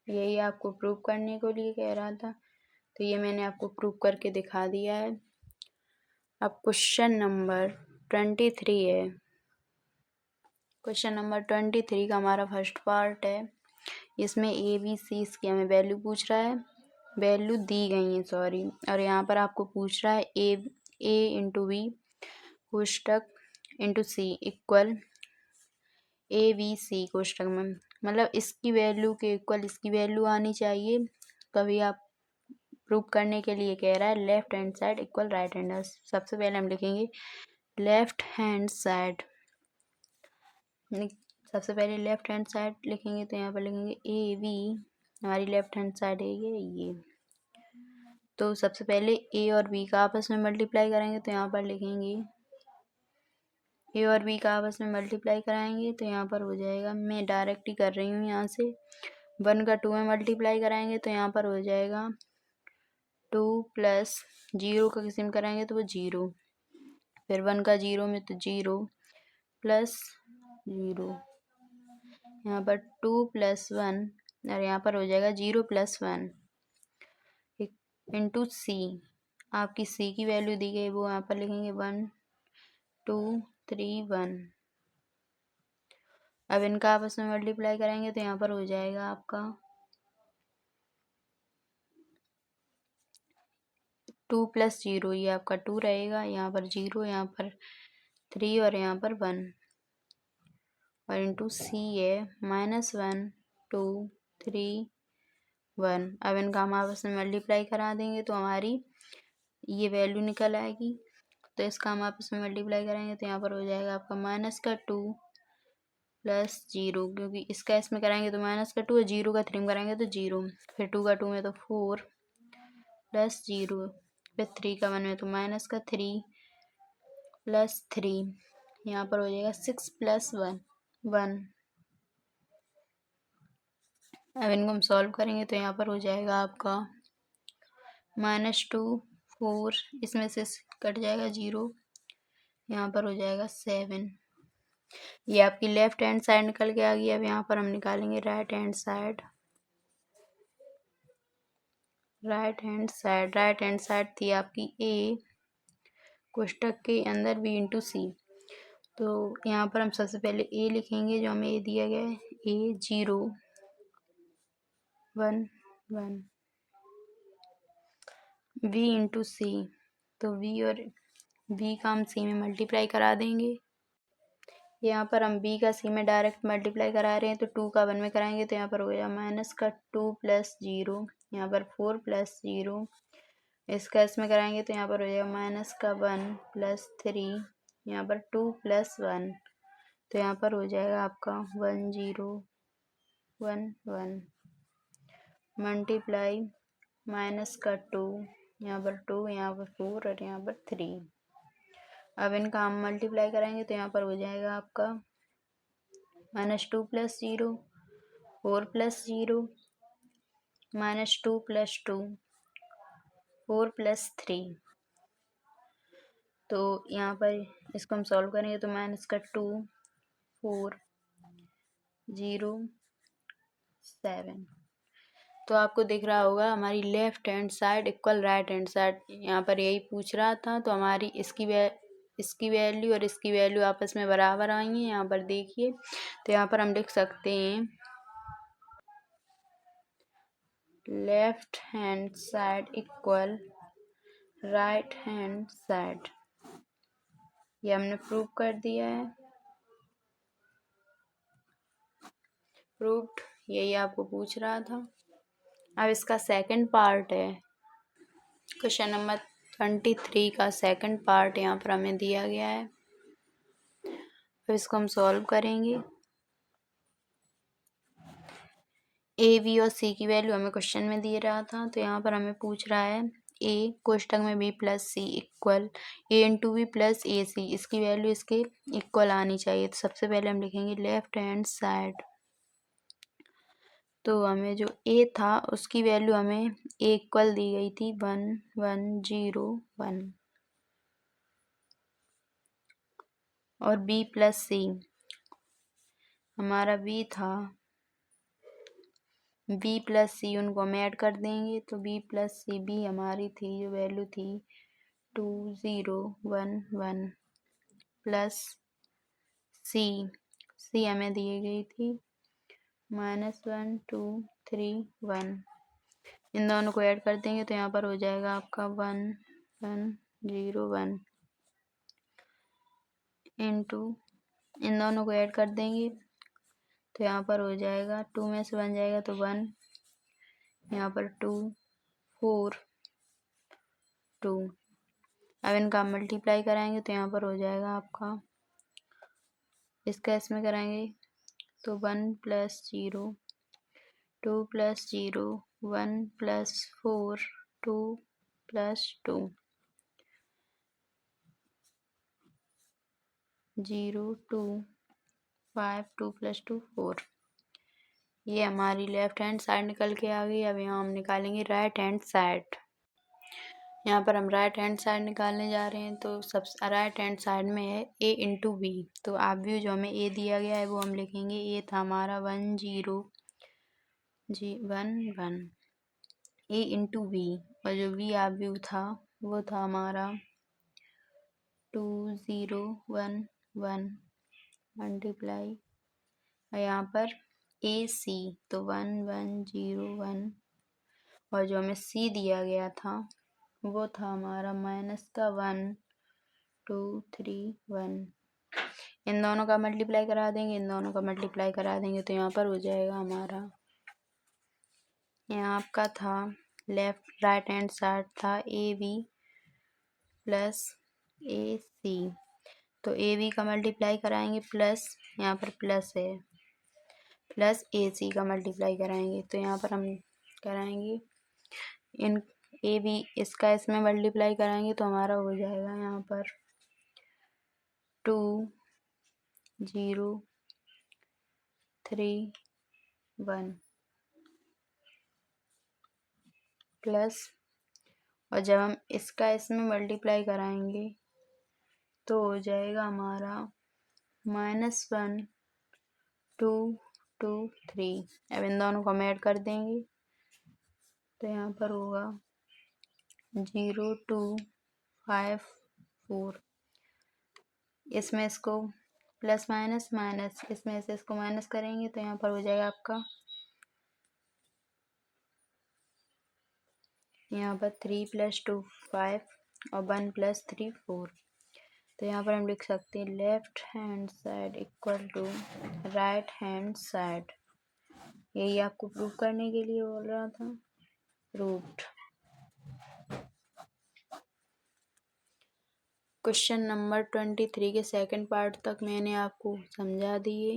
यही आपको प्रूव करने को लिए कह रहा था, तो ये मैंने आपको प्रूव करके दिखा दिया है। अब क्वेश्चन नंबर 23 है। क्वेश्चन नंबर 23 का हमारा फर्स्ट पार्ट है। इसमें ए बी सी इसकी हमें वैल्यू पूछ रहा है, वैल्यू दी गई है सॉरी, और यहाँ पर आपको पूछ रहा है ए इंटू बी कोष्टक into C equal A B C कोष्टक में, मतलब इसकी वैल्यू के इक्वल इसकी वैल्यू आनी चाहिए। तभी आप प्रूव करने के लिए कह रहा है left hand side equal right hand. सबसे पहले हम लिखेंगे लेफ्ट हैंड साइड। सबसे पहले लेफ्ट हैंड साइड लिखेंगे तो यहाँ पर लिखेंगे ए बी, हमारी लेफ्ट हैंड साइड है ये। तो सबसे पहले ए और बी का आपस में मल्टीप्लाई करेंगे तो यहाँ पर लिखेंगे ए और बी का आपस में मल्टीप्लाई कराएंगे तो यहाँ पर हो जाएगा, मैं डायरेक्ट ही कर रही हूँ यहाँ से, 1 का 2 में मल्टीप्लाई कराएंगे तो यहाँ पर हो जाएगा 2 प्लस 0 का किसी में कराएंगे तो वो 0, फिर 1 का 0 में तो 0 प्लस 0, यहाँ पर 2 प्लस 1 और यहाँ पर हो जाएगा 0 प्लस 1 इंटू सी। आपकी सी की वैल्यू दी गई वो यहाँ पर लिखेंगे 1 2 3 1। अब इनका आपस में मल्टीप्लाई करेंगे तो यहाँ पर हो जाएगा आपका 2 प्लस 0, ये आपका 2 रहेगा, यहाँ पर 0, यहाँ पर 3 और यहाँ पर 1। और इंटू सी है -1 2 3 1। अब इनका हम आपस में मल्टीप्लाई करा देंगे तो हमारी ये वैल्यू निकल आएगी। तो इसका हम आपस में मल्टीप्लाई करेंगे तो यहाँ पर हो जाएगा आपका -2 प्लस 0, क्योंकि इसका इसमें कराएंगे तो -2 और 0 का 3 में कराएंगे तो 0, फिर 2 का 2 में तो 4 प्लस 0, फिर 3 का 1 में तो -3 प्लस 3, यहाँ पर हो जाएगा 6 + 1 1। अब इनको हम सॉल्व करेंगे तो यहाँ पर हो जाएगा आपका -2 4, इसमें से कट जाएगा 0, यहाँ पर हो जाएगा 7। ये आपकी लेफ्ट हैंड साइड निकल के आ गई। अब यहाँ पर हम निकालेंगे right hand side. Right hand side थी आपकी ए, कोष्टक के अंदर बी इंटू सी। तो यहाँ पर हम सबसे पहले ए लिखेंगे, जो हमें ए दिया गया है, ए 0 1 1 v इंटू सी। तो v और v का हम सी में मल्टीप्लाई करा देंगे। यहाँ पर हम b का c में डायरेक्ट मल्टीप्लाई करा रहे हैं तो 2 का 1 में कराएंगे तो यहाँ पर हो गया -2 + 0, यहाँ पर 4 + 0, इसका इसमें कराएंगे तो यहाँ पर हो जाएगा -1 + 3, यहाँ पर 2 + 1, तो यहाँ पर हो जाएगा आपका 1 0 1 1 मल्टीप्लाई -2, यहाँ पर 2, यहाँ पर 4 और यहाँ पर 3। अब इनका हम मल्टीप्लाई कराएंगे तो यहाँ पर हो जाएगा आपका -2 + 0 4 + 0 -2 + 2 4 + 3। तो यहाँ पर इसको हम सॉल्व करेंगे तो -2 4 0 7। तो आपको दिख रहा होगा हमारी left hand side equal right hand side, यहाँ पर यही पूछ रहा था। तो हमारी इसकी वैल्यू और इसकी वैल्यू आपस में बराबर आई हैं, यहाँ पर देखिए। तो यहाँ पर हम लिख सकते हैं left hand side equal right hand side, ये हमने प्रूव कर दिया है। प्रूव्ड, यही आपको पूछ रहा था। अब इसका सेकंड पार्ट है, क्वेश्चन नंबर 23 का सेकंड पार्ट यहाँ पर हमें दिया गया है। तो इसको हम सॉल्व करेंगे। ए बी और सी की वैल्यू हमें क्वेश्चन में दिए रहा था, तो यहाँ पर हमें पूछ रहा है ए कोष्टक में बी + सी इक्वल ए इंटू बी + ए सी, इसकी वैल्यू इसके इक्वल आनी चाहिए। तो सबसे पहले हम लिखेंगे लेफ्ट हैंड साइड। तो हमें जो ए था उसकी वैल्यू हमें ए इक्वल दी गई थी 1 1 0 1, और बी + सी हमारा बी था, बी + सी उनको हम ऐड कर देंगे तो बी + सी बी हमारी थी जो वैल्यू थी 2 0 1 1 प्लस सी हमें दी गई थी -1 2 3 1। इन दोनों को ऐड कर देंगे तो यहाँ पर हो जाएगा आपका 1 1 0 1 इंटू, इन दोनों को ऐड कर देंगे तो यहाँ पर हो जाएगा 2 में से 1 जाएगा तो 1, यहाँ पर 2 4 2। अब इनका मल्टीप्लाई कराएंगे तो यहाँ पर हो जाएगा आपका, इसका इसमें कराएंगे तो 1 + 0 2 + 0 1 + 4 2 + 2 0 2 5 2 + 2 4। ये हमारी लेफ्ट हैंड साइड निकल के आ गई। अब यहाँ हम निकालेंगे राइट हैंड साइड। यहाँ पर हम राइट हैंड साइड निकालने जा रहे हैं। तो सब राइट हैंड साइड में है ए इंटू बी। तो आप भी जो हमें ए दिया गया है वो हम लिखेंगे, ए था हमारा 1 0 1 1 ए इंटू बी, और जो बी आप व्यू था वो था हमारा 2 0 1 1 मल्टीप्लाई, और यहाँ पर ए सी तो 1 1 0 1, और जो हमें सी दिया गया था वो था हमारा -1 2 3 1। इन दोनों का मल्टीप्लाई करा देंगे, इन दोनों का मल्टीप्लाई करा देंगे तो यहाँ पर हो जाएगा हमारा, यहाँ आपका था लेफ्ट राइट हैंड साइड था ए बी प्लस ए सी, तो ए बी का मल्टीप्लाई कराएंगे प्लस, यहाँ पर प्लस है, प्लस ए सी का मल्टीप्लाई कराएंगे तो यहाँ पर हम कराएंगे इन ए बी इसका इसमें मल्टीप्लाई कराएंगे तो हमारा हो जाएगा यहाँ पर 2 0 3 1 प्लस, और जब हम इसका इसमें मल्टीप्लाई कराएंगे तो हो जाएगा हमारा -1 2 2 3। अब इन दोनों को हम ऐड कर देंगे तो यहाँ पर होगा 0 2 5 4, इसमें इसको प्लस माइनस माइनस, इसमें से इसको माइनस करेंगे तो यहाँ पर हो जाएगा आपका, यहाँ पर 3 + 2 5 और 1 + 3 4, तो यहाँ पर हम लिख सकते हैं left hand side equal to right hand side. यही आपको प्रूव करने के लिए बोल रहा था, प्रूव्ड। क्वेश्चन नंबर 23 के सेकंड पार्ट तक मैंने आपको समझा दिए।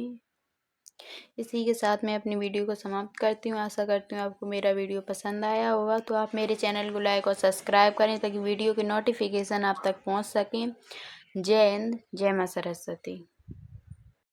इसी के साथ मैं अपनी वीडियो को समाप्त करती हूँ। आशा करती हूँ आपको मेरा वीडियो पसंद आया होगा, तो आप मेरे चैनल को लाइक और सब्सक्राइब करें ताकि वीडियो की नोटिफिकेशन आप तक पहुँच सकें। जय हिंद, जय माँ सरस्वती।